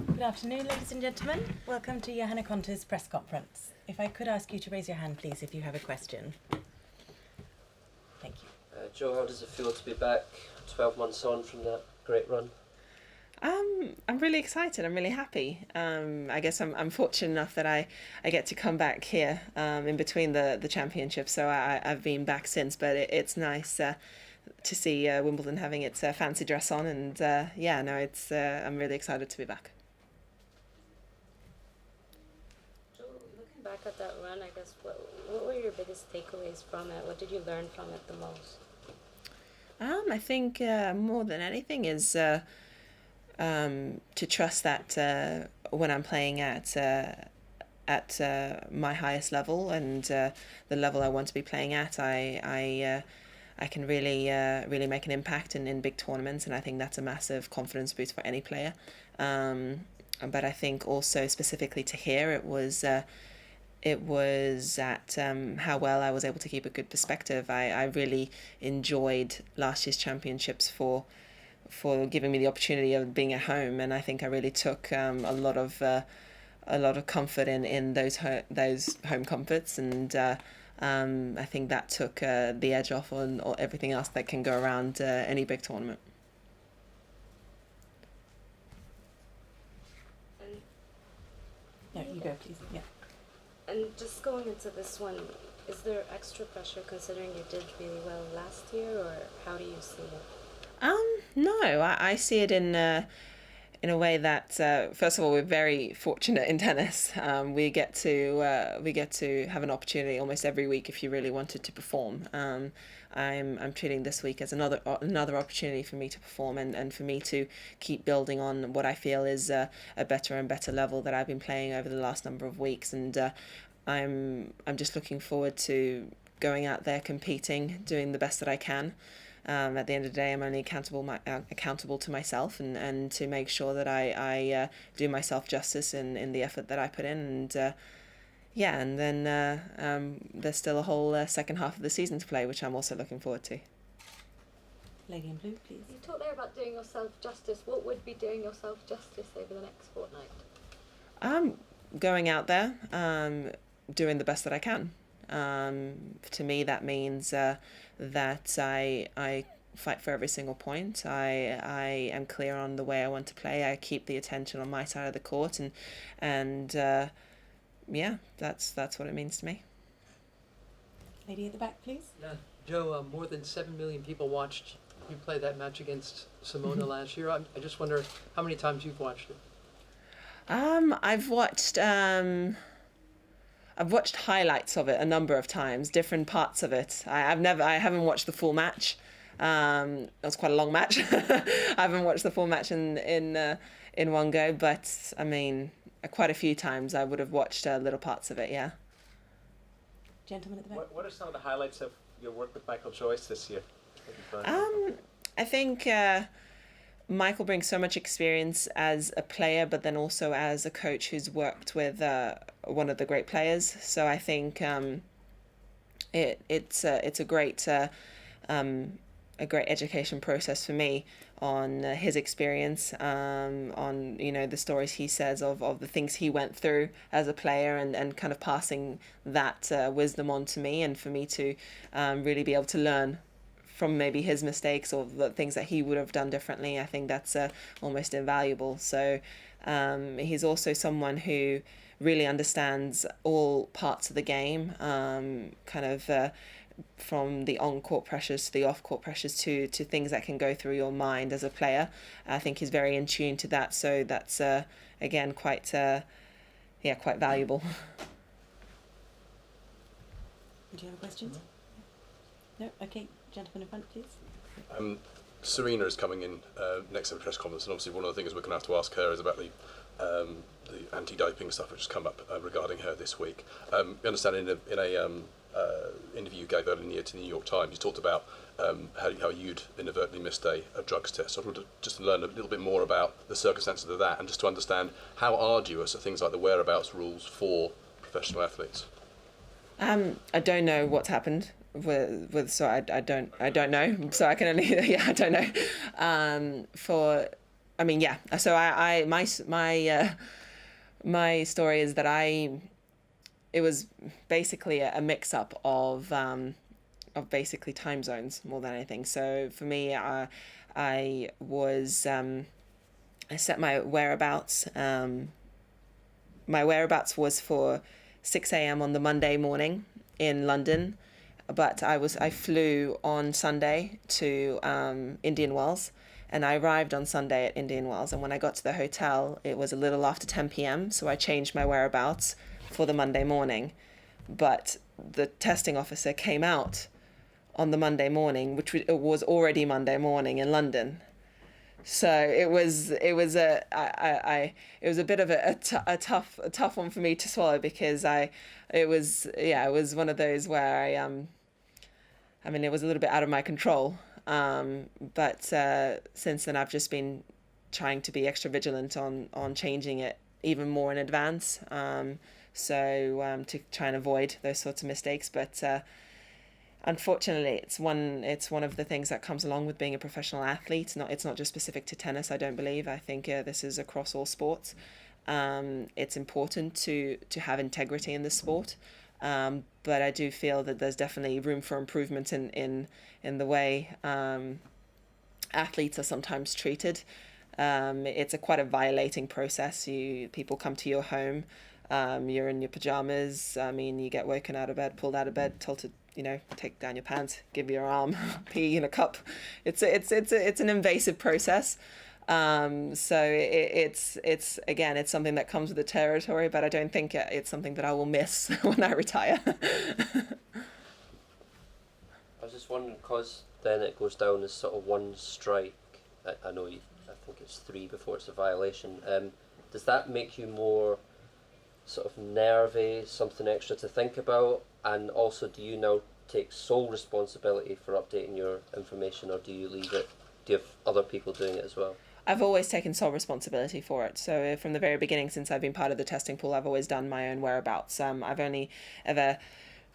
Good afternoon, ladies and gentlemen. Welcome to Johanna Konta's press conference. If I could ask you to raise your hand, please, if you have a question. Thank you. Joe, how does it feel to be back 12 months on from that great run? I'm really excited. I'm really happy. I guess I'm fortunate enough that I get to come back here in between the championships. So I've been back since, but it's nice to see Wimbledon having its fancy dress on, and I'm really excited to be back. So looking back at that run, I guess what were your biggest takeaways from it? What did you learn from it the most? I think more than anything is to trust that when I'm playing at my highest level and the level I want to be playing at, I can really make an impact in big tournaments, and I think that's a massive confidence boost for any player. But I think also specifically to here, it was at how well I was able to keep a good perspective. I really enjoyed last year's championships for giving me the opportunity of being at home, and I think I really took a lot of comfort in those home comforts, and I think that took the edge off on everything else that can go around any big tournament. And No, you go, please. Yeah. and just going into this one, is there extra pressure considering you did really well last year, or how do you see it? No, I see it in a way that first of all, we're very fortunate in tennis. We get to have an opportunity almost every week if you really wanted to perform. I'm treating this week as another opportunity for me to perform and for me to keep building on what I feel is a better and better level that I've been playing over the last number of weeks, and I'm just looking forward to going out there, competing, doing the best that I can. At the end of the day, I'm only accountable to myself, and to make sure that I do myself justice in the effort that I put in, and then there's still a whole second half of the season to play, which I'm also looking forward to. Lady in blue, please. You talked there about doing yourself justice. What would be doing yourself justice over the next fortnight? Going out there, doing the best that I can. To me, that means that I fight for every single point. I am clear on the way I want to play. I keep the attention on my side of the court, and that's what it means to me. Lady at the back, please. Yeah, Joe, more than 7 million people watched you play that match against Simona last year. I just wonder how many times you've watched it. I've watched highlights of it a number of times, different parts of it. I haven't watched the full match. It was quite a long match. I haven't watched the full match in one go, but I mean, quite a few times I would have watched little parts of it. Yeah. Gentleman at the back. What are some of the highlights of your work with Michael Joyce this year? I think Michael brings so much experience as a player, but then also as a coach who's worked with one of the great players. So I think it's a great education process for me on his experience, on the stories he says of the things he went through as a player, and kind of passing that wisdom on to me, and for me to really be able to learn from maybe his mistakes or the things that he would have done differently. I think that's almost invaluable. So he's also someone who really understands all parts of the game, from the on-court pressures to the off-court pressures to things that can go through your mind as a player. I think he's very in tune to that. So that's, again, quite valuable. Do you have questions? No? Okay. Gentleman in front, please. Serena is coming in next to the press conference, and obviously one of the things we're going to have to ask her is about the anti-doping stuff which has come up regarding her this week. We understand in a interview you gave earlier in the year to the New York Times, you talked about how you'd inadvertently missed a drugs test. So I wanted to just learn a little bit more about the circumstances of that, and just to understand how arduous are things like the whereabouts rules for professional athletes. I don't know what's happened with so I don't know, so I can only I don't know. For I mean, yeah. So my story is that it was basically a mix up of basically time zones more than anything. So for me, I set my whereabouts. My whereabouts was for 6 a.m. on the Monday morning in London, but I flew on Sunday to Indian Wells, and I arrived on Sunday at Indian Wells. And when I got to the hotel, it was a little after 10 p.m. So I changed my whereabouts for the Monday morning, but the testing officer came out on the Monday morning, which was already Monday morning in London. So it was a bit of a tough one for me to swallow, because it was one of those where I mean, it was a little bit out of my control. But since then, I've just been trying to be extra vigilant on changing it even more in advance. To try and avoid those sorts of mistakes. But unfortunately, it's one of the things that comes along with being a professional athlete. It's not just specific to tennis, I don't believe. I think this is across all sports. It's important to have integrity in the sport, but I do feel that there's definitely room for improvement in the way athletes are sometimes treated. It's quite a violating process. People come to your home, you're in your pajamas. I mean, you get woken out of bed, pulled out of bed, told to take down your pants, give your arm, pee in a cup. It's an invasive process. So it's again, it's something that comes with the territory, but I don't think it's something that I will miss when I retire. I was just wondering, because then it goes down as sort of one strike. I think it's 3 before it's a violation. Does that make you more sort of nervy, something extra to think about? And also, do you now take sole responsibility for updating your information, or do you leave it? Do you have other people doing it as well? I've always taken sole responsibility for it. So from the very beginning, since I've been part of the testing pool, I've always done my own whereabouts. I've only ever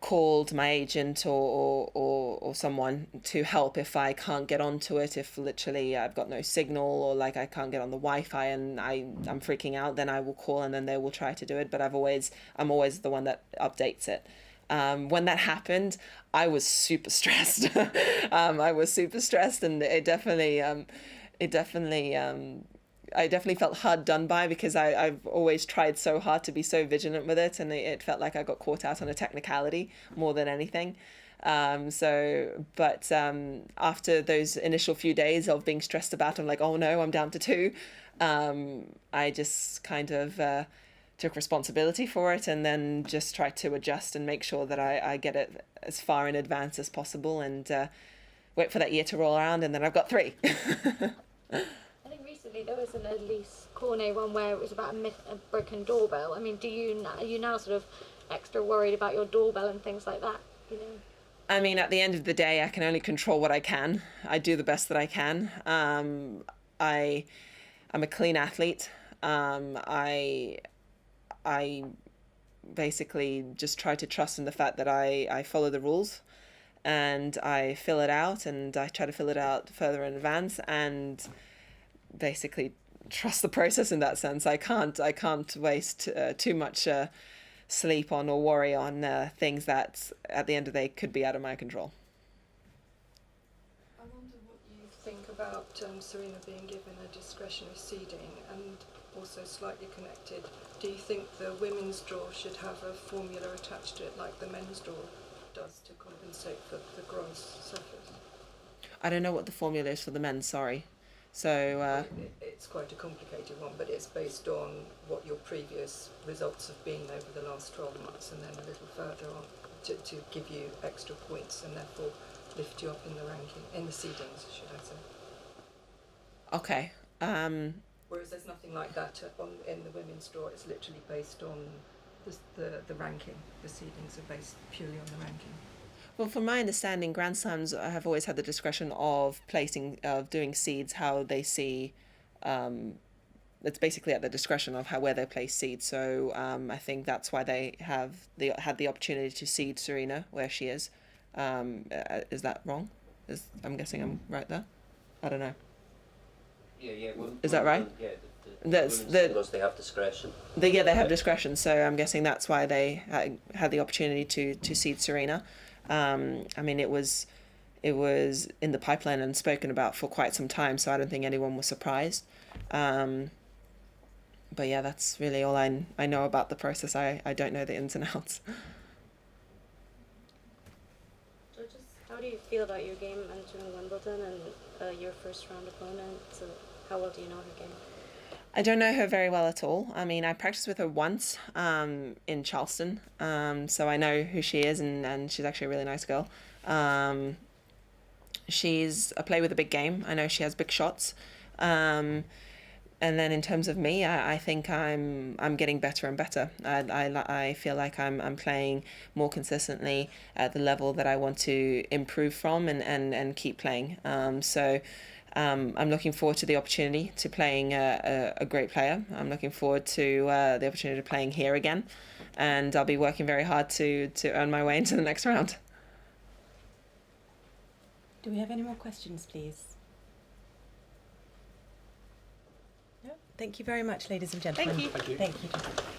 called my agent or someone to help if I can't get onto it. If literally I've got no signal, or like I can't get on the Wi-Fi and I'm freaking out, then I will call and then they will try to do it. But I'm always the one that updates it. When that happened, I was super stressed. And I definitely felt hard done by, because I've always tried so hard to be so vigilant with it, and it felt like I got caught out on a technicality more than anything. After those initial few days of being stressed about, I'm like, oh no, I'm down to 2. I just kind of took responsibility for it, and then just tried to adjust and make sure that I get it as far in advance as possible, and wait for that year to roll around, and then I've got 3. I think recently there was an Elise Cornet one where it was about a broken doorbell. I mean, are you now sort of extra worried about your doorbell and things like that? I mean, at the end of the day, I can only control what I can. I do the best that I can. I'm a clean athlete. I basically just try to trust in the fact that I follow the rules, and I fill it out, and I try to fill it out further in advance, and basically trust the process in that sense. I can't waste too much sleep on or worry on things that at the end of the day could be out of my control. I wonder what you think about Serena being given a discretionary seeding, and also slightly connected, do you think the women's draw should have a formula attached to it like the men's draw does to compensate for the gross surface? I don't know what the formula is for the men, sorry. So it's quite a complicated one, but it's based on what your previous results have been over the last 12 months, and then a little further on to give you extra points and therefore lift you up in the ranking, in the seedings, should I say. Okay. Whereas there's nothing like that in the women's draw. It's literally based on the ranking. The seedings are based purely on the ranking. Well, from my understanding, Grand Slams have always had the discretion of doing seeds how they see. It's basically at the discretion of where they place seeds. So I think that's why they had the opportunity to seed Serena where she is. Is that wrong? I'm guessing I'm right there. I don't know. Yeah. Is that right? Yeah. That's Women's the singles, they have discretion. they have discretion, so I'm guessing that's why they had the opportunity to seed Serena. I mean, it was in the pipeline and spoken about for quite some time, so I don't think anyone was surprised. But yeah, that's really all I know about the process. I don't know the ins and outs. So just how do you feel about your game entering Wimbledon and your first round opponent? So how well do you know her game? I don't know her very well at all. I mean, I practiced with her once in Charleston, so I know who she is, and she's actually a really nice girl. She's a player with a big game. I know she has big shots. And then in terms of me, I think I'm getting better and better. I feel like I'm playing more consistently at the level that I want to improve from and keep playing. So I'm looking forward to the opportunity to playing a great player. I'm looking forward to the opportunity of playing here again, and I'll be working very hard to earn my way into the next round. Do we have any more questions, please? No? Thank you very much, ladies and gentlemen. Thank you. Thank you. Thank you.